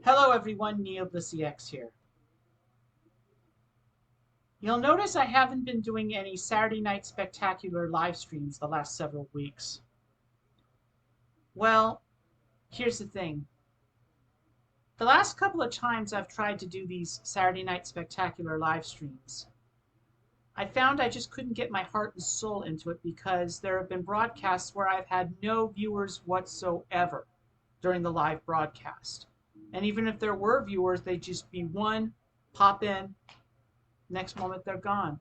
Hello everyone, NeoBlisseyX here. You'll notice I haven't been doing any Saturday Night Spectacular live streams the last several weeks. Well, here's the thing. The last couple of times I've tried to do these Saturday Night Spectacular live streams, I found I just couldn't get my heart and soul into it because there have been broadcasts where I've had no viewers whatsoever during the live broadcast. And even if there were viewers, they'd just be one, pop in, next moment they're gone.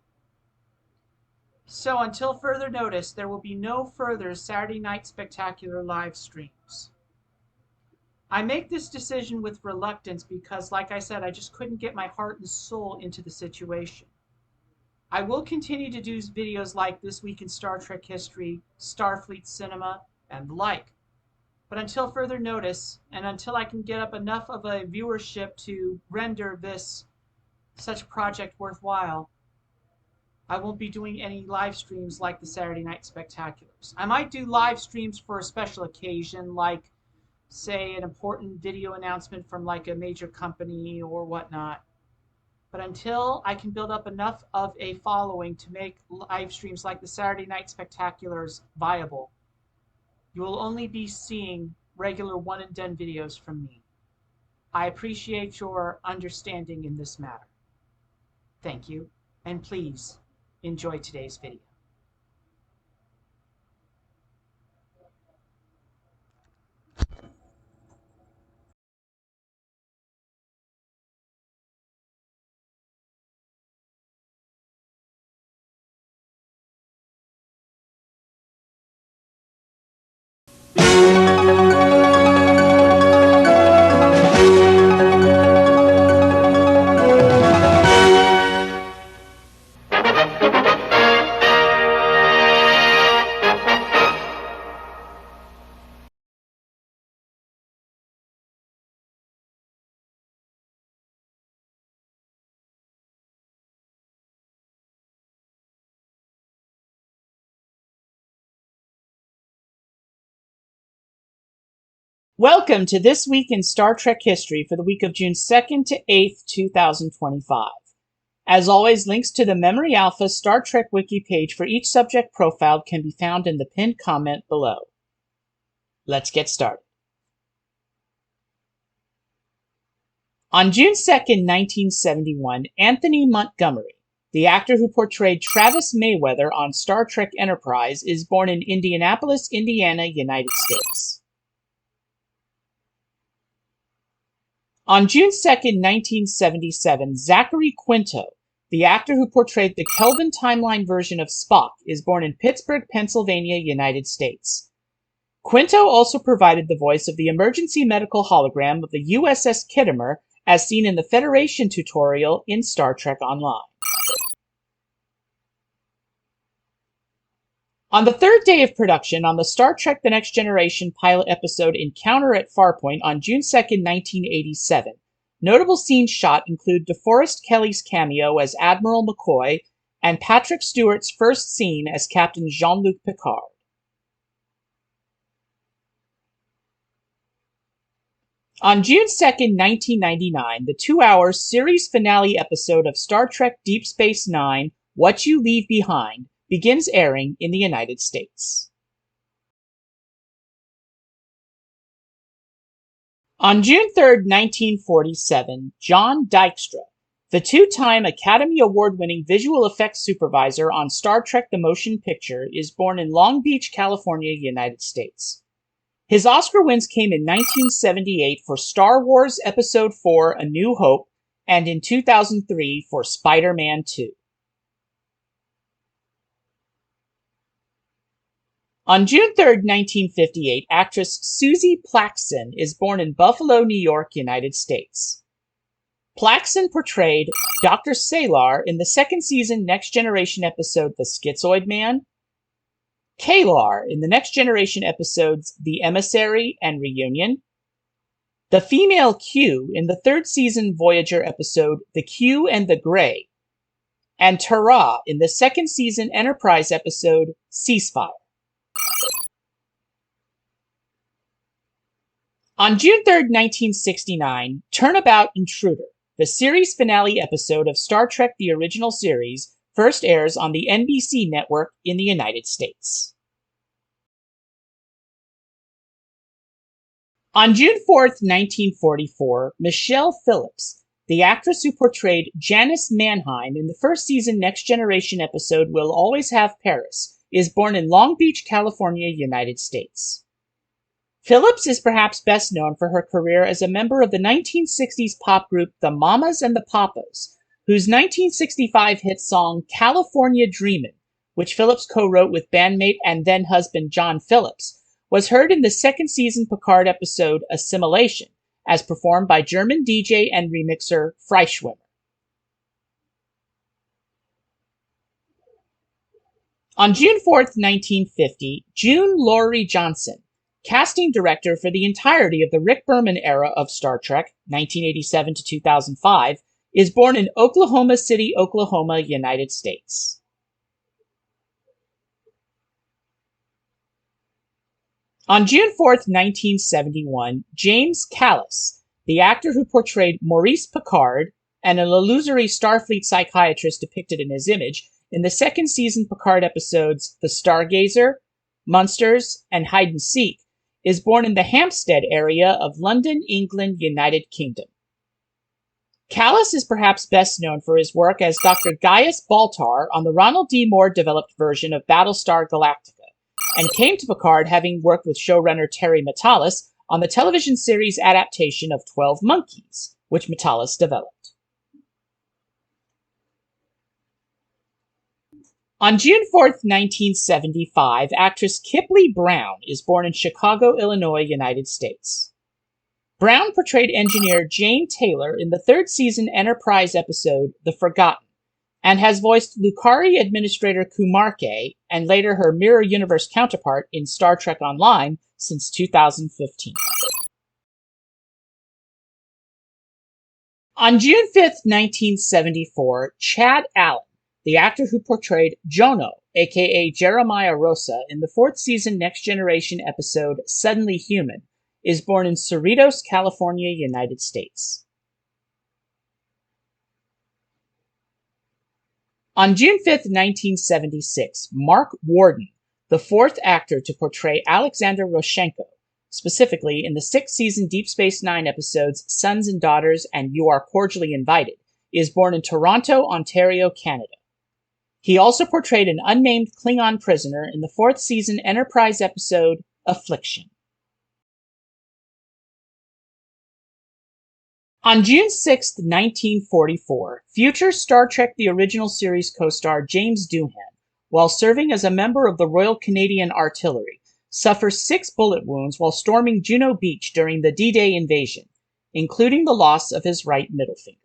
So until further notice, there will be no further Saturday Night Spectacular live streams. I make this decision with reluctance because, like I said, I just couldn't get my heart and soul into the situation. I will continue to do videos like This Week in Star Trek History, Starfleet Cinema, and the like. But until further notice, and until I can get up enough of a viewership to render this such project worthwhile, I won't be doing any live streams like the Saturday Night Spectaculars. I might do live streams for a special occasion, like, say, an important video announcement from like a major company or whatnot. But until I can build up enough of a following to make live streams like the Saturday Night Spectaculars viable, you will only be seeing regular one-and-done videos from me. I appreciate your understanding in this matter. Thank you, and please enjoy today's video. Welcome to This Week in Star Trek History for the week of June 2nd to 8th, 2025. As always, links to the Memory Alpha Star Trek Wiki page for each subject profiled can be found in the pinned comment below. Let's get started. On June 2nd, 1971, Anthony Montgomery, the actor who portrayed Travis Mayweather on Star Trek Enterprise, is born in Indianapolis, Indiana, United States. On June 2nd, 1977, Zachary Quinto, the actor who portrayed the Kelvin timeline version of Spock, is born in Pittsburgh, Pennsylvania, United States. Quinto also provided the voice of the emergency medical hologram of the USS Kittimer, as seen in the Federation tutorial in Star Trek Online. On the third day of production on the Star Trek The Next Generation pilot episode Encounter at Farpoint on June 2nd, 1987, notable scenes shot include DeForest Kelley's cameo as Admiral McCoy and Patrick Stewart's first scene as Captain Jean-Luc Picard. On June 2nd, 1999, the 2-hour series finale episode of Star Trek Deep Space Nine, What You Leave Behind, begins airing in the United States. On June 3rd, 1947, John Dykstra, the two-time Academy Award-winning visual effects supervisor on Star Trek The Motion Picture, is born in Long Beach, California, United States. His Oscar wins came in 1978 for Star Wars Episode IV: A New Hope and in 2003 for Spider-Man 2. On June 3, 1958, actress Susie Plaxton is born in Buffalo, New York, United States. Plaxton portrayed Dr. Salar in the second season Next Generation episode The Schizoid Man, Kalar in the Next Generation episodes The Emissary and Reunion, the female Q in the third season Voyager episode The Q and the Grey, and Tara in the second season Enterprise episode Ceasefire. On June 3rd, 1969, Turnabout Intruder, the series finale episode of Star Trek The Original Series, first airs on the NBC network in the United States. On June 4th, 1944, Michelle Phillips, the actress who portrayed Janice Mannheim in the first season Next Generation episode We'll Always Have Paris, is born in Long Beach, California, United States. Phillips is perhaps best known for her career as a member of the 1960s pop group The Mamas and the Papas, whose 1965 hit song California Dreamin', which Phillips co-wrote with bandmate and then-husband John Phillips, was heard in the second season Picard episode Assimilation, as performed by German DJ and remixer Freischwimmer. On June 4th, 1950, June Laurie Johnson, casting director for the entirety of the Rick Berman era of Star Trek, 1987 to 2005, is born in Oklahoma City, Oklahoma, United States. On June 4th, 1971, James Callus, the actor who portrayed Maurice Picard, an illusory Starfleet psychiatrist depicted in his image, in the second season Picard episodes The Stargazer, Munsters, and Hide and Seek, is born in the Hampstead area of London, England, United Kingdom. Callus is perhaps best known for his work as Dr. Gaius Baltar on the Ronald D. Moore-developed version of Battlestar Galactica, and came to Picard having worked with showrunner Terry Matalas on the television series adaptation of 12 Monkeys, which Matalas developed. On June 4th, 1975, actress Kipley Brown is born in Chicago, Illinois, United States. Brown portrayed engineer Jane Taylor in the third season Enterprise episode The Forgotten, and has voiced Lucari Administrator Kumarke and later her Mirror Universe counterpart in Star Trek Online since 2015. On June 5th, 1974, Chad Allen, the actor who portrayed Jono, aka Jeremiah Rosa, in the fourth season Next Generation episode Suddenly Human, is born in Cerritos, California, United States. On June 5th, 1976, Mark Warden, the fourth actor to portray Alexander Roshenko, specifically in the sixth season Deep Space Nine episodes Sons and Daughters and You Are Cordially Invited, is born in Toronto, Ontario, Canada. He also portrayed an unnamed Klingon prisoner in the fourth season Enterprise episode Affliction. On June 6, 1944, future Star Trek The Original Series co-star James Duhan, while serving as a member of the Royal Canadian Artillery, suffers 6 bullet wounds while storming Juno Beach during the D-Day invasion, including the loss of his right middle finger.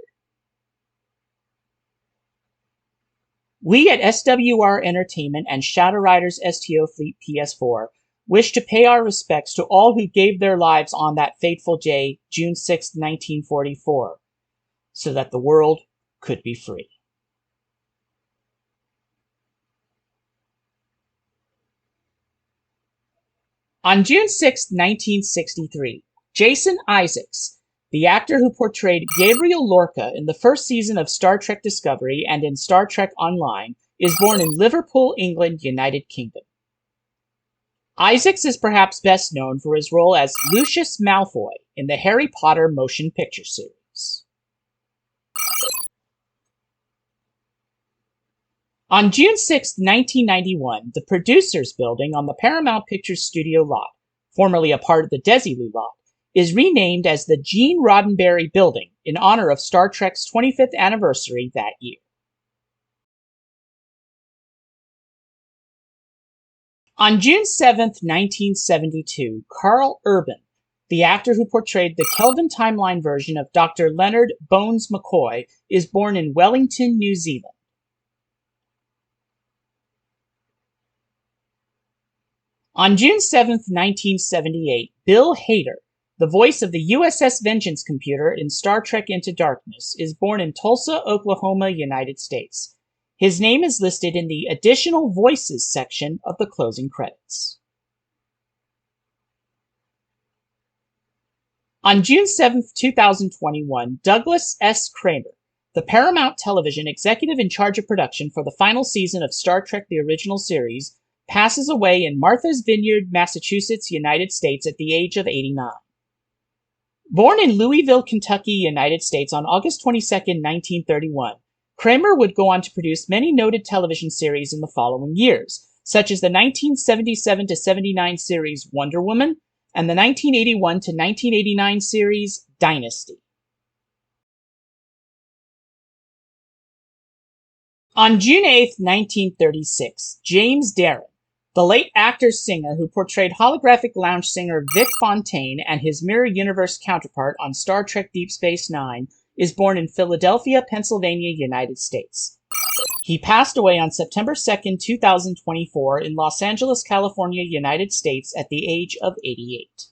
We at SWR Entertainment and Shadow Riders STO Fleet PS4 wish to pay our respects to all who gave their lives on that fateful day, June 6, 1944, so that the world could be free. On June 6, 1963, Jason Isaacs, the actor who portrayed Gabriel Lorca in the first season of Star Trek Discovery and in Star Trek Online, is born in Liverpool, England, United Kingdom. Isaacs is perhaps best known for his role as Lucius Malfoy in the Harry Potter motion picture series. On June 6, 1991, the Producers Building on the Paramount Pictures studio lot, formerly a part of the Desilu lot, is renamed as the Gene Rodenberry Building in honor of Star Trek's 25th anniversary that year. On June 7, 1972, Karl Urban, the actor who portrayed the Kelvin Timeline version of Dr. Leonard Bones McCoy, is born in Wellington, New Zealand. On June 7, 1978, Bill Hader, the voice of the USS Vengeance computer in Star Trek Into Darkness, is born in Tulsa, Oklahoma, United States. His name is listed in the Additional Voices section of the closing credits. On June 7, 2021, Douglas S. Kramer, the Paramount Television executive in charge of production for the final season of Star Trek The Original Series, passes away in Martha's Vineyard, Massachusetts, United States at the age of 89. Born in Louisville, Kentucky, United States on August 22, 1931, Kramer would go on to produce many noted television series in the following years, such as the 1977-79 series Wonder Woman and the 1981-1989 series Dynasty. On June 8, 1936, James Darren, the late actor-singer who portrayed holographic lounge singer Vic Fontaine and his Mirror Universe counterpart on Star Trek Deep Space Nine, is born in Philadelphia, Pennsylvania, United States. He passed away on September 2, 2024 in Los Angeles, California, United States at the age of 88.